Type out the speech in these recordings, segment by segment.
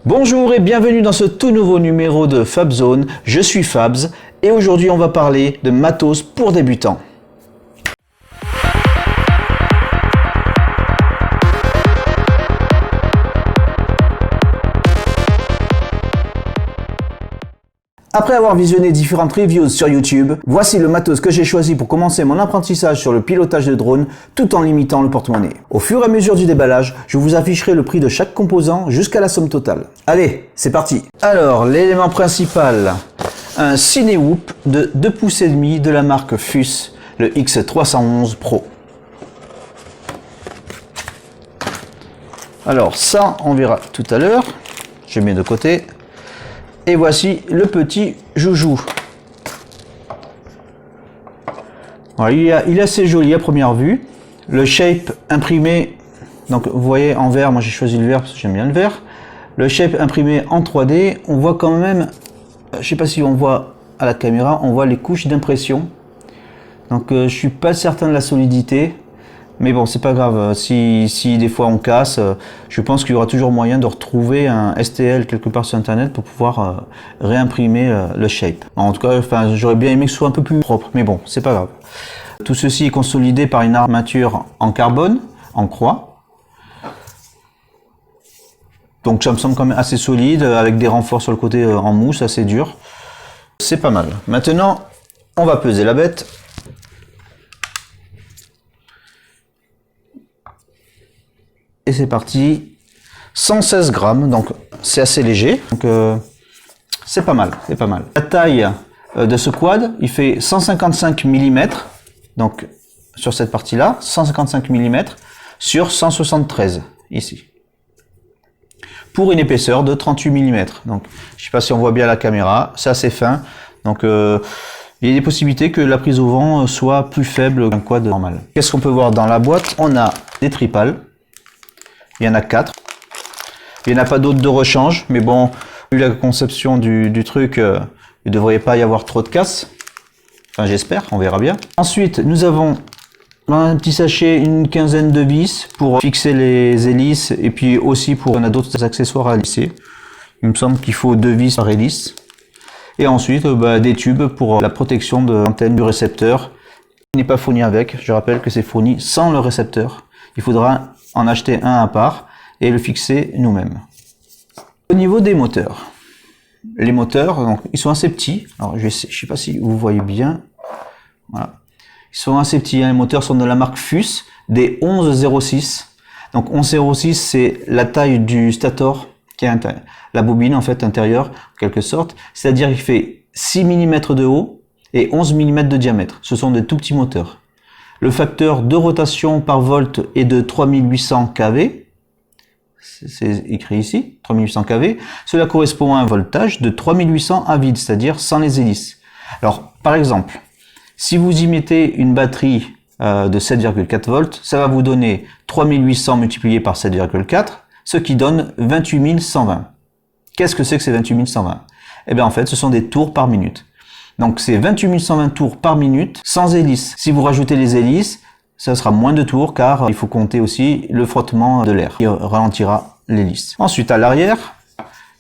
Bonjour et bienvenue dans ce tout nouveau numéro de FabZone. Je suis Fabs et aujourd'hui on va parler de matos pour débutants. Après avoir visionné différentes reviews sur YouTube, voici le matos que j'ai choisi pour commencer mon apprentissage sur le pilotage de drone tout en limitant le porte-monnaie. Au fur et à mesure du déballage, je vous afficherai le prix de chaque composant jusqu'à la somme totale. Allez, c'est parti. Alors, l'élément principal, un Cinewoop de 2,5 pouces de la marque FUS, le X311 Pro. Alors ça, on verra tout à l'heure. Je mets de côté. Et voici le petit joujou. Alors, il est assez joli à première vue. Le shape imprimé, donc vous voyez en vert, moi j'ai choisi le vert parce que j'aime bien le vert. Le shape imprimé en 3D, on voit quand même, je sais pas si on voit à la caméra, on voit les couches d'impression. Donc je suis pas certain de la solidité. Mais bon, c'est pas grave, si des fois on casse, je pense qu'il y aura toujours moyen de retrouver un STL quelque part sur internet pour pouvoir réimprimer le shape. En tout cas, enfin, j'aurais bien aimé que ce soit un peu plus propre, mais bon, c'est pas grave. Tout ceci est consolidé par une armature en carbone, en croix. Donc ça me semble quand même assez solide, avec des renforts sur le côté en mousse, assez dur. C'est pas mal. Maintenant, on va peser la bête. Et c'est parti, 116 grammes, donc c'est assez léger, donc c'est pas mal, c'est pas mal. La taille de ce quad, il fait 155 mm, donc sur cette partie-là, 155 mm sur 173 ici, pour une épaisseur de 38 mm. Donc je sais pas si on voit bien la caméra, c'est assez fin, donc il y a des possibilités que la prise au vent soit plus faible qu'un quad normal. Qu'est-ce qu'on peut voir dans la boîte? On a des tripales. Il y en a 4. Il n'y en a pas d'autres de rechange, mais bon, vu la conception du truc, il ne devrait pas y avoir trop de casse. Enfin, j'espère, on verra bien. Ensuite, nous avons dans un petit sachet une quinzaine de vis pour fixer les hélices et puis aussi pour on a d'autres accessoires à lisser. Il me semble qu'il faut 2 vis par hélice. Et ensuite, des tubes pour la protection de l'antenne du récepteur. Il n'est pas fourni avec. Je rappelle que c'est fourni sans le récepteur. Il faudra en acheter un à part et le fixer nous-mêmes. Au niveau des moteurs, les moteurs, donc, ils sont assez petits. Alors je sais pas si vous voyez bien. Voilà. Ils sont assez petits. Hein. Les moteurs sont de la marque FUS, des 1106. Donc 1106, c'est la taille du stator, qui est la bobine en fait intérieure, en quelque sorte. C'est-à-dire qu'il fait 6 mm de haut et 11 mm de diamètre. Ce sont des tout petits moteurs. Le facteur de rotation par volt est de 3800 kV. C'est écrit ici, 3800 kV. Cela correspond à un voltage de 3800 à vide, c'est-à-dire sans les hélices. Alors, par exemple, si vous y mettez une batterie de 7,4 volts, ça va vous donner 3800 multiplié par 7,4, ce qui donne 28 120. Qu'est-ce que c'est que ces 28 120? Eh bien, en fait, ce sont des tours par minute. Donc c'est 28 120 tours par minute sans hélice. Si vous rajoutez les hélices, ça sera moins de tours car il faut compter aussi le frottement de l'air qui ralentira l'hélice. Ensuite à l'arrière,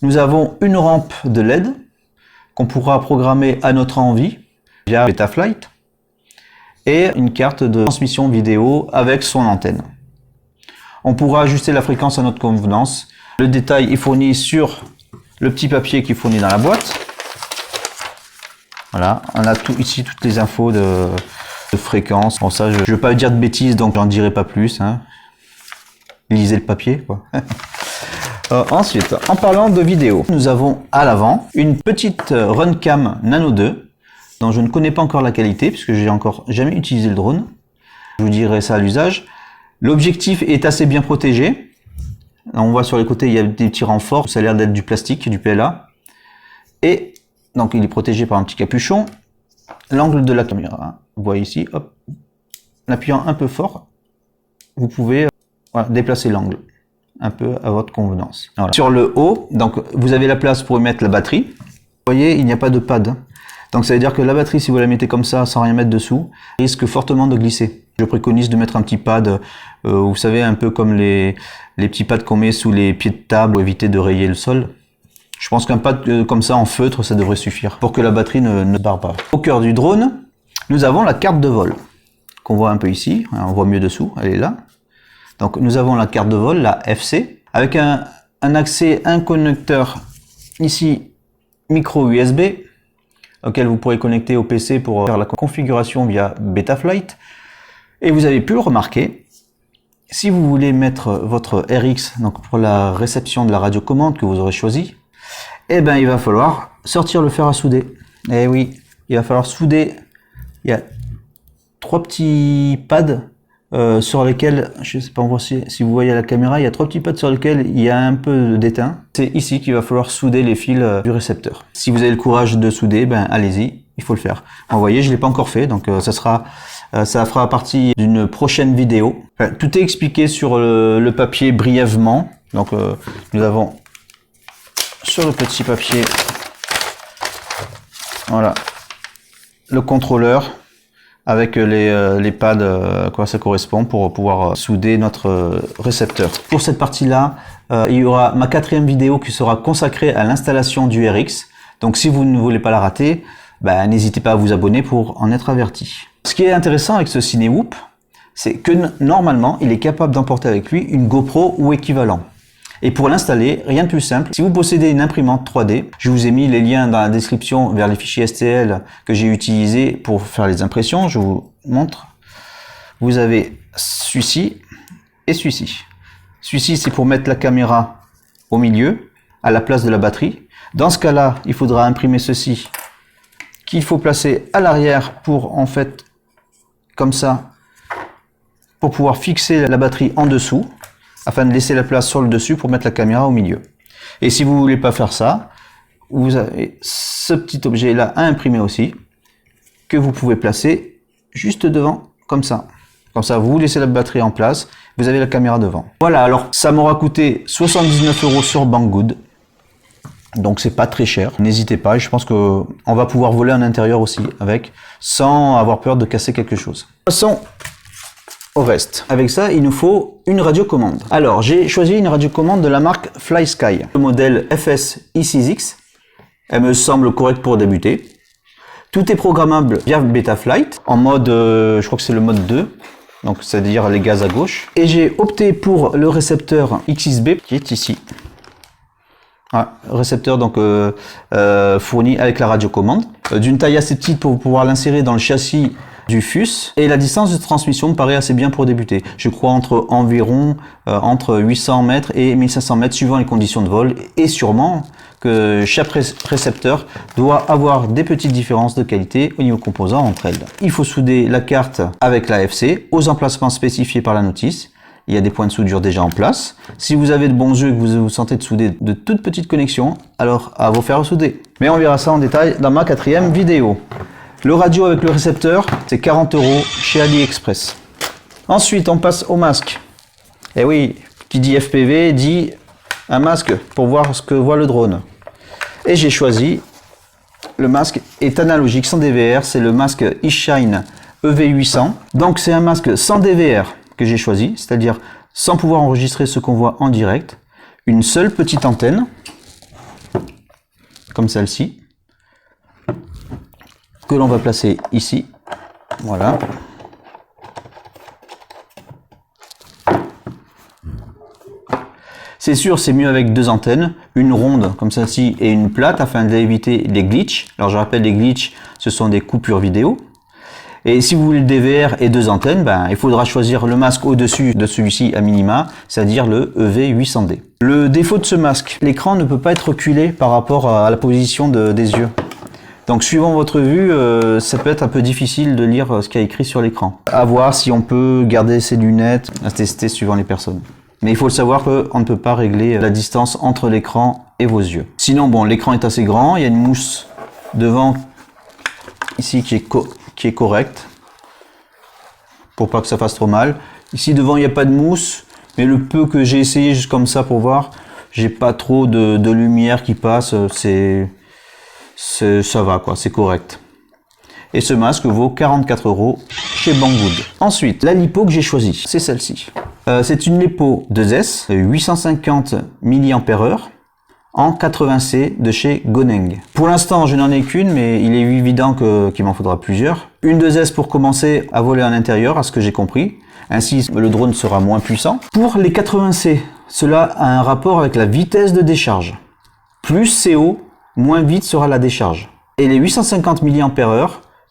nous avons une rampe de LED qu'on pourra programmer à notre envie via Betaflight et une carte de transmission vidéo avec son antenne. On pourra ajuster la fréquence à notre convenance. Le détail est fourni sur le petit papier qui est fourni dans la boîte. Voilà, on a ici toutes les infos de fréquence. Bon ça, je ne veux pas dire de bêtises, donc j'en dirai pas plus. Hein. Lisez le papier, quoi. Ensuite, en parlant de vidéo, nous avons à l'avant une petite Runcam Nano 2, dont je ne connais pas encore la qualité, puisque j'ai encore jamais utilisé le drone. Je vous dirai ça à l'usage. L'objectif est assez bien protégé. Là, on voit sur les côtés, il y a des petits renforts. Ça a l'air d'être du plastique, du PLA. Et donc il est protégé par un petit capuchon. L'angle de la caméra, hein. Vous voyez ici, hop, en appuyant un peu fort, vous pouvez déplacer l'angle un peu à votre convenance. Voilà. Sur le haut, donc vous avez la place pour y mettre la batterie. Vous voyez, il n'y a pas de pad. Donc ça veut dire que la batterie, si vous la mettez comme ça, sans rien mettre dessous, risque fortement de glisser. Je préconise de mettre un petit pad, vous savez, un peu comme les petits pads qu'on met sous les pieds de table pour éviter de rayer le sol. Je pense qu'un pad comme ça en feutre, ça devrait suffire pour que la batterie ne barre pas. Au cœur du drone, nous avons la carte de vol qu'on voit un peu ici. On voit mieux dessous, elle est là. Donc nous avons la carte de vol, la FC, avec un accès, un connecteur ici micro USB auquel vous pourrez connecter au PC pour faire la configuration via Betaflight. Et vous avez pu le remarquer, si vous voulez mettre votre RX donc pour la réception de la radiocommande que vous aurez choisi, eh ben il va falloir sortir le fer à souder. Eh oui, il va falloir souder. Il y a 3 petits pads sur lesquels, je ne sais pas si vous voyez à la caméra, il y a 3 petits pads sur lesquels il y a un peu d'étain. C'est ici qu'il va falloir souder les fils du récepteur. Si vous avez le courage de souder, ben allez-y, il faut le faire. Vous voyez, je ne l'ai pas encore fait, donc ça fera partie d'une prochaine vidéo. Enfin, tout est expliqué sur le papier brièvement. Donc nous avons sur le petit papier, voilà, le contrôleur avec les pads à quoi ça correspond pour pouvoir souder notre récepteur. Pour cette partie-là, il y aura ma 4e vidéo qui sera consacrée à l'installation du RX. Donc si vous ne voulez pas la rater, ben, n'hésitez pas à vous abonner pour en être averti. Ce qui est intéressant avec ce Cinewhoop, c'est que normalement, il est capable d'emporter avec lui une GoPro ou équivalent. Et pour l'installer, rien de plus simple. Si vous possédez une imprimante 3D, je vous ai mis les liens dans la description vers les fichiers STL que j'ai utilisés pour faire les impressions. Je vous montre. Vous avez celui-ci et celui-ci. Celui-ci, c'est pour mettre la caméra au milieu, à la place de la batterie. Dans ce cas-là, il faudra imprimer ceci, qu'il faut placer à l'arrière pour, en fait, comme ça, pour pouvoir fixer la batterie en dessous, afin de laisser la place sur le dessus pour mettre la caméra au milieu. Et si vous voulez pas faire ça, vous avez ce petit objet là à imprimer aussi, que vous pouvez placer juste devant, comme ça. Comme ça, vous laissez la batterie en place, vous avez la caméra devant. Voilà, alors ça m'aura coûté 79 € sur Banggood. Donc c'est pas très cher. N'hésitez pas, je pense que on va pouvoir voler en intérieur aussi avec, sans avoir peur de casser quelque chose. Passons au reste. Avec ça, il nous faut une radiocommande. Alors, j'ai choisi une radiocommande de la marque FlySky, le modèle FS E6X. Elle me semble correcte pour débuter. Tout est programmable via Betaflight, en mode, je crois que c'est le mode 2, donc c'est-à-dire les gaz à gauche. Et j'ai opté pour le récepteur XXB, qui est ici. Ah, récepteur donc fourni avec la radiocommande, d'une taille assez petite pour pouvoir l'insérer dans le châssis du FUS, et la distance de transmission me paraît assez bien pour débuter. Je crois environ entre 800 mètres et 1500 mètres suivant les conditions de vol, et sûrement que chaque récepteur doit avoir des petites différences de qualité au niveau composant entre elles. Il faut souder la carte avec la FC aux emplacements spécifiés par la notice. Il y a des points de soudure déjà en place. Si vous avez de bons yeux et que vous vous sentez de souder de toutes petites connexions, alors à vous faire souder. Mais on verra ça en détail dans ma 4e vidéo. Le radio avec le récepteur, c'est 40 € chez AliExpress. Ensuite, on passe au masque. Et oui, qui dit FPV dit un masque pour voir ce que voit le drone. Et j'ai choisi, le masque est analogique sans DVR, c'est le masque eShine EV800. Donc c'est un masque sans DVR que j'ai choisi, c'est-à-dire sans pouvoir enregistrer ce qu'on voit en direct. Une seule petite antenne, comme celle-ci, que l'on va placer ici. Voilà. C'est sûr, c'est mieux avec 2 antennes, une ronde comme celle-ci et une plate afin d'éviter les glitches. Alors je rappelle, les glitches, ce sont des coupures vidéo. Et si vous voulez le DVR et 2 antennes, ben, il faudra choisir le masque au-dessus de celui-ci à minima, c'est-à-dire le EV800D. Le défaut de ce masque, l'écran ne peut pas être reculé par rapport à la position des yeux. Donc suivant votre vue, ça peut être un peu difficile de lire ce qu'il y a écrit sur l'écran. À voir si on peut garder ses lunettes, à tester suivant les personnes. Mais il faut le savoir qu'on ne peut pas régler la distance entre l'écran et vos yeux. Sinon, bon, l'écran est assez grand, il y a une mousse devant ici qui est correcte pour pas que ça fasse trop mal. Ici devant, il n'y a pas de mousse, mais le peu que j'ai essayé juste comme ça pour voir, j'ai pas trop de lumière qui passe, ça va quoi, c'est correct. Et ce masque vaut 44 € chez Banggood. Ensuite, la lipo que j'ai choisie, c'est celle-ci. C'est une lipo 2S, 850 mAh en 80C de chez Goneng. Pour l'instant, je n'en ai qu'une, mais il est évident qu'il m'en faudra plusieurs. Une 2S pour commencer à voler en intérieur, à ce que j'ai compris. Ainsi, le drone sera moins puissant. Pour les 80C, cela a un rapport avec la vitesse de décharge. Plus c'est haut, moins vite sera la décharge. Et les 850 mAh,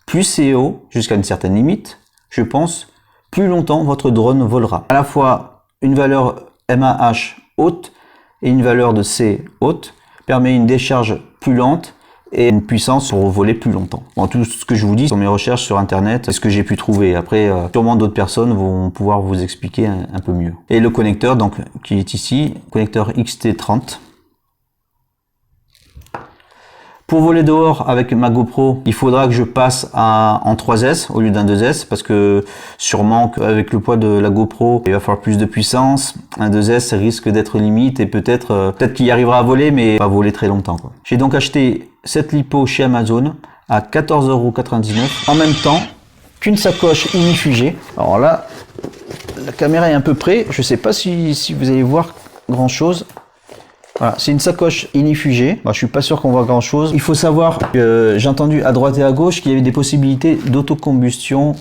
plus c'est haut, jusqu'à une certaine limite, je pense, plus longtemps votre drone volera. À la fois, une valeur MAH haute et une valeur de C haute permet une décharge plus lente et une puissance pour voler plus longtemps. Bon, tout ce que je vous dis sur mes recherches sur internet, c'est ce que j'ai pu trouver. Après, sûrement d'autres personnes vont pouvoir vous expliquer un peu mieux. Et le connecteur, donc, qui est ici, connecteur XT30. Pour voler dehors avec ma GoPro, il faudra que je passe en 3S au lieu d'un 2S parce que sûrement qu'avec le poids de la GoPro, il va falloir plus de puissance. Un 2S risque d'être limite et peut-être qu'il y arrivera à voler, mais pas voler très longtemps, quoi. J'ai donc acheté cette lipo chez Amazon à 14,99 € en même temps qu'une sacoche ignifugée. Alors là, la caméra est un peu près, je sais pas si vous allez voir grand chose. Voilà, c'est une sacoche ignifugée. Bon, je suis pas sûr qu'on voit grand chose. Il faut savoir que j'ai entendu à droite et à gauche qu'il y avait des possibilités d'autocombustion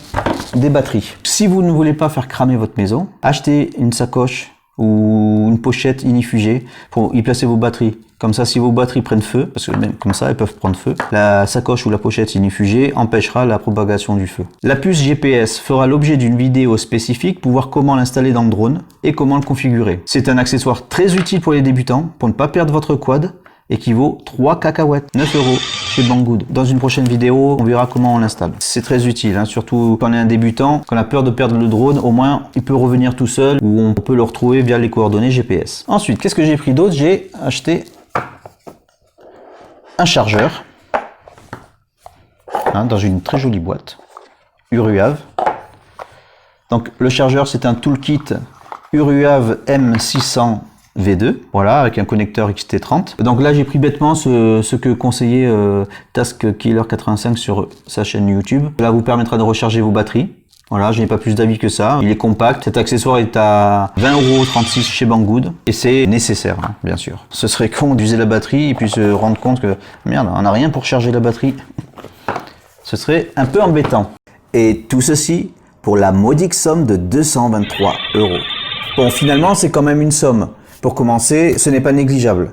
des batteries. Si vous ne voulez pas faire cramer votre maison, achetez une sacoche ou une pochette ignifugée pour y placer vos batteries. Comme ça, si vos batteries prennent feu, parce que même comme ça, elles peuvent prendre feu, la sacoche ou la pochette ignifugée empêchera la propagation du feu. La puce GPS fera l'objet d'une vidéo spécifique pour voir comment l'installer dans le drone et comment le configurer. C'est un accessoire très utile pour les débutants, pour ne pas perdre votre quad, et qui vaut 3 cacahuètes, 9 € chez Banggood. Dans une prochaine vidéo, on verra comment on l'installe. C'est très utile, hein, surtout quand on est un débutant, quand on a peur de perdre le drone, au moins il peut revenir tout seul ou on peut le retrouver via les coordonnées GPS. Ensuite, qu'est-ce que j'ai pris d'autre? J'ai acheté un chargeur, hein, dans une très jolie boîte, Uruave. Donc le chargeur, c'est un toolkit Uruave M600 V2, voilà, avec un connecteur XT30. Donc là, j'ai pris bêtement ce que conseillait Task Killer 85 sur sa chaîne YouTube. Cela vous permettra de recharger vos batteries. Voilà, je n'ai pas plus d'avis que ça. Il est compact. Cet accessoire est à 20,36 € chez Banggood et c'est nécessaire, hein, bien sûr. Ce serait con d'user la batterie et puis se rendre compte que merde, on n'a rien pour charger la batterie. Ce serait un peu embêtant. Et tout ceci pour la modique somme de 223 €. Bon, finalement, c'est quand même une somme. Pour commencer, ce n'est pas négligeable.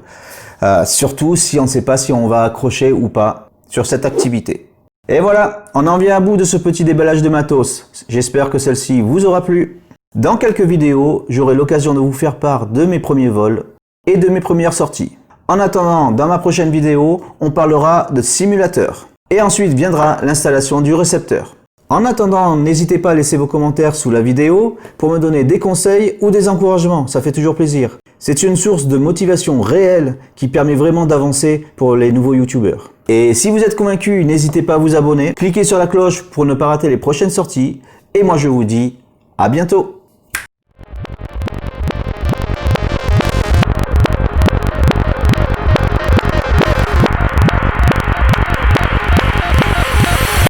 Surtout si on ne sait pas si on va accrocher ou pas sur cette activité. Et voilà, on en vient à bout de ce petit déballage de matos. J'espère que celle-ci vous aura plu. Dans quelques vidéos, j'aurai l'occasion de vous faire part de mes premiers vols et de mes premières sorties. En attendant, dans ma prochaine vidéo, on parlera de simulateur. Et ensuite viendra l'installation du récepteur. En attendant, n'hésitez pas à laisser vos commentaires sous la vidéo pour me donner des conseils ou des encouragements, ça fait toujours plaisir. C'est une source de motivation réelle qui permet vraiment d'avancer pour les nouveaux youtubeurs. Et si vous êtes convaincu, n'hésitez pas à vous abonner, cliquez sur la cloche pour ne pas rater les prochaines sorties. Et moi je vous dis à bientôt.